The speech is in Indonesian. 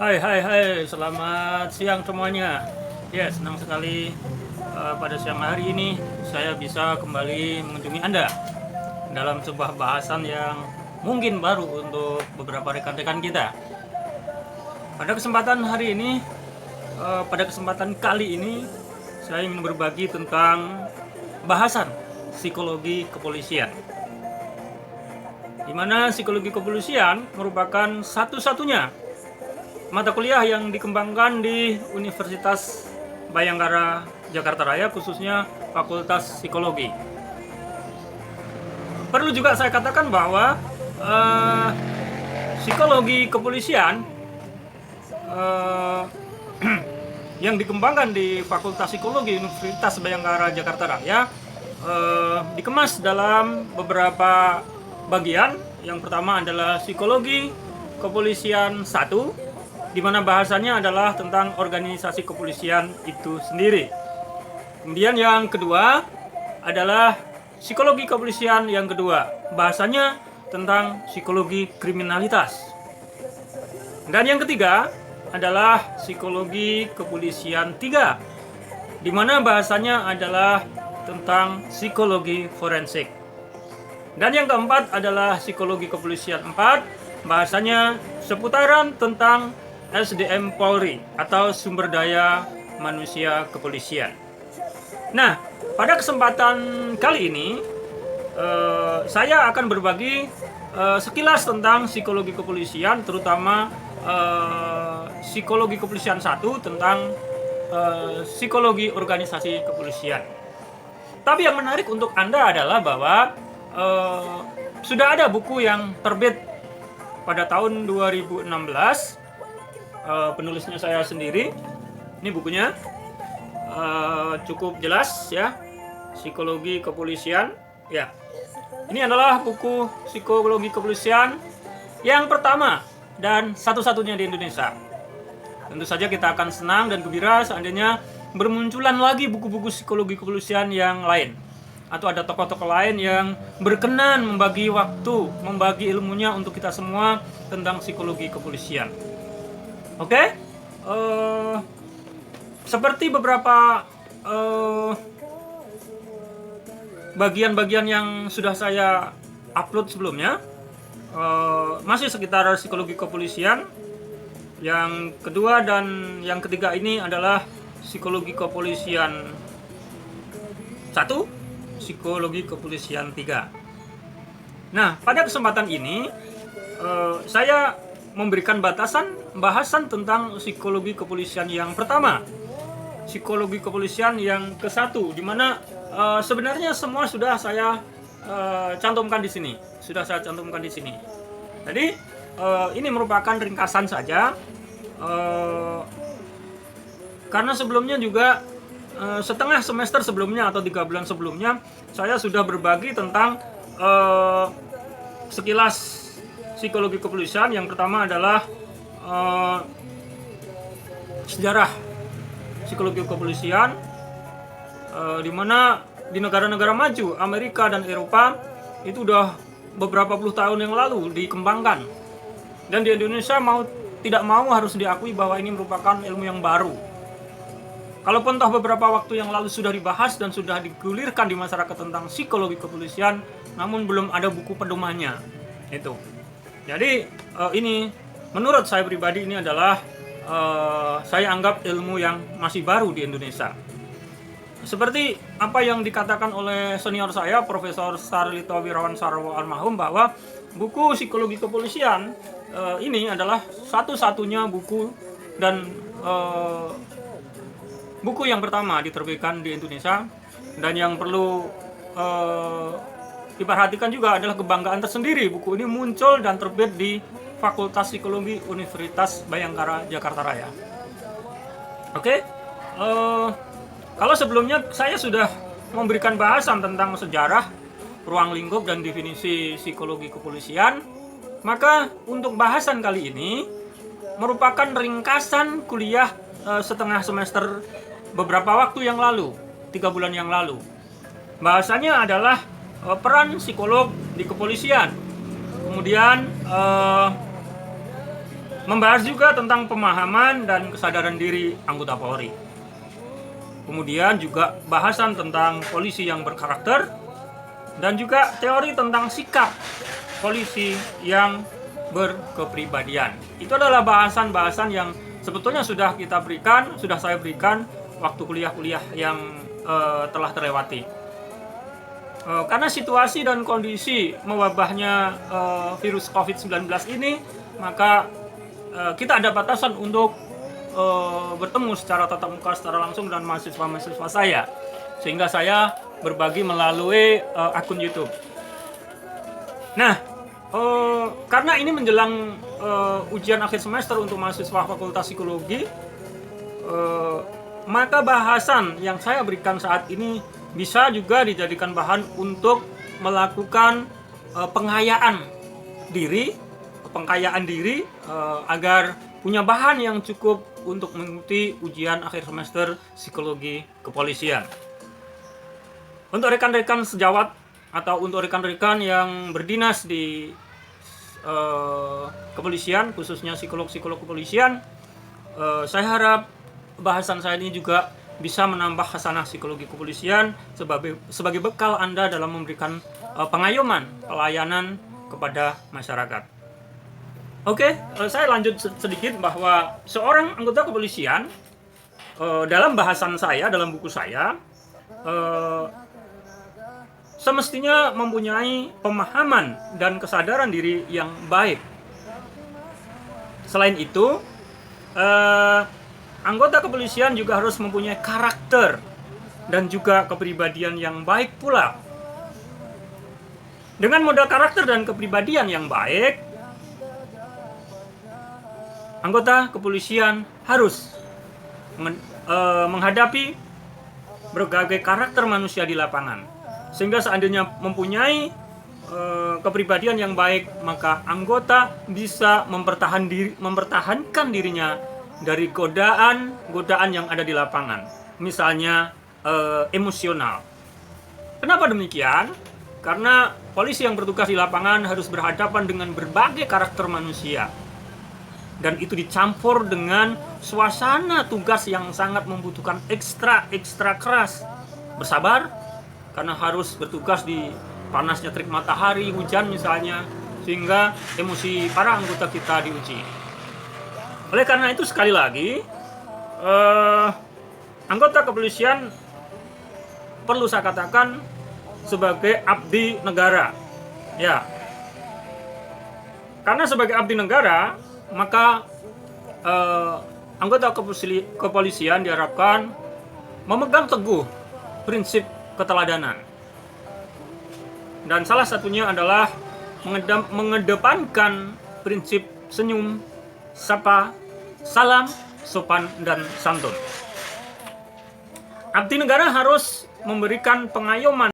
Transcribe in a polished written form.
Hai, hai, hai, selamat siang semuanya. Ya, senang sekali pada siang hari ini saya bisa kembali mengunjungi Anda dalam sebuah bahasan yang mungkin baru untuk beberapa rekan-rekan kita. Pada kesempatan hari ini, pada kesempatan kali ini, saya ingin berbagi tentang bahasan psikologi kepolisian. Di mana psikologi kepolisian merupakan satu-satunya mata kuliah yang dikembangkan di Universitas Bayangkara Jakarta Raya, khususnya Fakultas Psikologi. Perlu juga saya katakan bahwa psikologi kepolisian yang dikembangkan di Fakultas Psikologi Universitas Bayangkara Jakarta Raya dikemas dalam beberapa bagian. Yang pertama adalah psikologi kepolisian 1, di mana bahasanya adalah tentang organisasi kepolisian itu sendiri. Kemudian yang kedua adalah psikologi kepolisian yang kedua, bahasanya tentang psikologi kriminalitas. Dan yang ketiga adalah psikologi kepolisian 3, di mana bahasanya adalah tentang psikologi forensik. Dan yang keempat adalah psikologi kepolisian 4, bahasanya seputaran tentang SDM Polri atau sumber daya manusia kepolisian. Nah, pada kesempatan kali ini saya akan berbagi sekilas tentang psikologi kepolisian, terutama psikologi kepolisian 1 tentang psikologi organisasi kepolisian. Tapi yang menarik untuk Anda adalah bahwa sudah ada buku yang terbit pada tahun 2016. Penulisnya saya sendiri. Ini bukunya cukup jelas ya, psikologi kepolisian. Ya, ini adalah buku psikologi kepolisian yang pertama dan satu-satunya di Indonesia. Tentu saja kita akan senang dan gembira seandainya bermunculan lagi buku-buku psikologi kepolisian yang lain, atau ada tokoh-tokoh lain yang berkenan membagi waktu, membagi ilmunya untuk kita semua tentang psikologi kepolisian. Oke, seperti beberapa bagian-bagian yang sudah saya upload sebelumnya, masih sekitar psikologi kepolisian. Yang kedua dan yang ketiga ini adalah psikologi kepolisian 1, psikologi kepolisian 3. Nah, pada kesempatan ini saya memberikan bahasan tentang psikologi kepolisian yang pertama, psikologi kepolisian yang ke-1, di mana sebenarnya semua sudah saya cantumkan di sini. Jadi ini merupakan ringkasan saja, karena sebelumnya juga setengah semester sebelumnya atau 3 bulan sebelumnya saya sudah berbagi tentang sekilas psikologi kepolisian. Yang pertama adalah sejarah psikologi kepolisian, di mana di negara-negara maju Amerika dan Eropa itu udah beberapa puluh tahun yang lalu dikembangkan, dan di Indonesia mau tidak mau harus diakui bahwa ini merupakan ilmu yang baru. Kalaupun toh beberapa waktu yang lalu sudah dibahas dan sudah digulirkan di masyarakat tentang psikologi kepolisian, namun belum ada buku pedomannya itu. Jadi ini menurut saya pribadi ini adalah saya anggap ilmu yang masih baru di Indonesia. Seperti apa yang dikatakan oleh senior saya, Profesor Sarlito Wirawan Sarwo almarhum, bahwa buku psikologi kepolisian ini adalah satu-satunya buku dan buku yang pertama diterbitkan di Indonesia. Dan yang perlu diperhatikan juga adalah kebanggaan tersendiri, buku ini muncul dan terbit di Fakultas Psikologi Universitas Bayangkara Jakarta Raya. Oke, kalau sebelumnya saya sudah memberikan bahasan tentang sejarah, ruang lingkup, dan definisi psikologi kepolisian, maka untuk bahasan kali ini merupakan ringkasan kuliah setengah semester beberapa waktu yang lalu, 3 bulan yang lalu. Bahasanya adalah peran psikolog di kepolisian. Kemudian Membahas juga tentang pemahaman dan kesadaran diri anggota Polri. Kemudian juga bahasan tentang polisi yang berkarakter dan juga teori tentang sikap polisi yang berkepribadian. Itu adalah bahasan-bahasan yang sebetulnya sudah saya berikan waktu kuliah-kuliah yang telah terlewati. Karena situasi dan kondisi mewabahnya virus COVID-19 ini, maka kita ada batasan untuk bertemu secara tatap muka secara langsung dengan mahasiswa-mahasiswa saya, sehingga saya berbagi melalui akun YouTube. Nah, karena ini menjelang ujian akhir semester untuk mahasiswa Fakultas Psikologi, maka bahasan yang saya berikan saat ini bisa juga dijadikan bahan untuk melakukan pengkayaan diri agar punya bahan yang cukup untuk mengikuti ujian akhir semester psikologi kepolisian. Untuk rekan-rekan sejawat atau untuk rekan-rekan yang berdinas di kepolisian, khususnya psikolog-psikolog kepolisian, saya harap bahasan saya ini juga bisa menambah khasanah psikologi kepolisian sebagai bekal Anda dalam memberikan pengayoman, pelayanan kepada masyarakat. Oke, saya lanjut sedikit bahwa seorang anggota kepolisian dalam bahasan saya, dalam buku saya, semestinya mempunyai pemahaman dan kesadaran diri yang baik. Selain itu, anggota kepolisian juga harus mempunyai karakter dan juga kepribadian yang baik pula. Dengan modal karakter dan kepribadian yang baik, anggota kepolisian harus menghadapi berbagai karakter manusia di lapangan. Sehingga seandainya mempunyai kepribadian yang baik, maka anggota bisa mempertahankan dirinya dari godaan yang ada di lapangan. Misalnya emosional. Kenapa demikian? Karena polisi yang bertugas di lapangan harus berhadapan dengan berbagai karakter manusia. Dan itu dicampur dengan suasana tugas yang sangat membutuhkan ekstra keras. Bersabar, karena harus bertugas di panasnya terik matahari, hujan misalnya, sehingga emosi para anggota kita diuji. Oleh karena itu, sekali lagi, anggota kepolisian perlu saya katakan sebagai abdi negara. Ya, karena sebagai abdi negara, maka anggota kepolisian diharapkan memegang teguh prinsip keteladanan. Dan salah satunya adalah mengedepankan prinsip senyum, sapa, salam, sopan, dan santun. Abdi negara harus memberikan pengayoman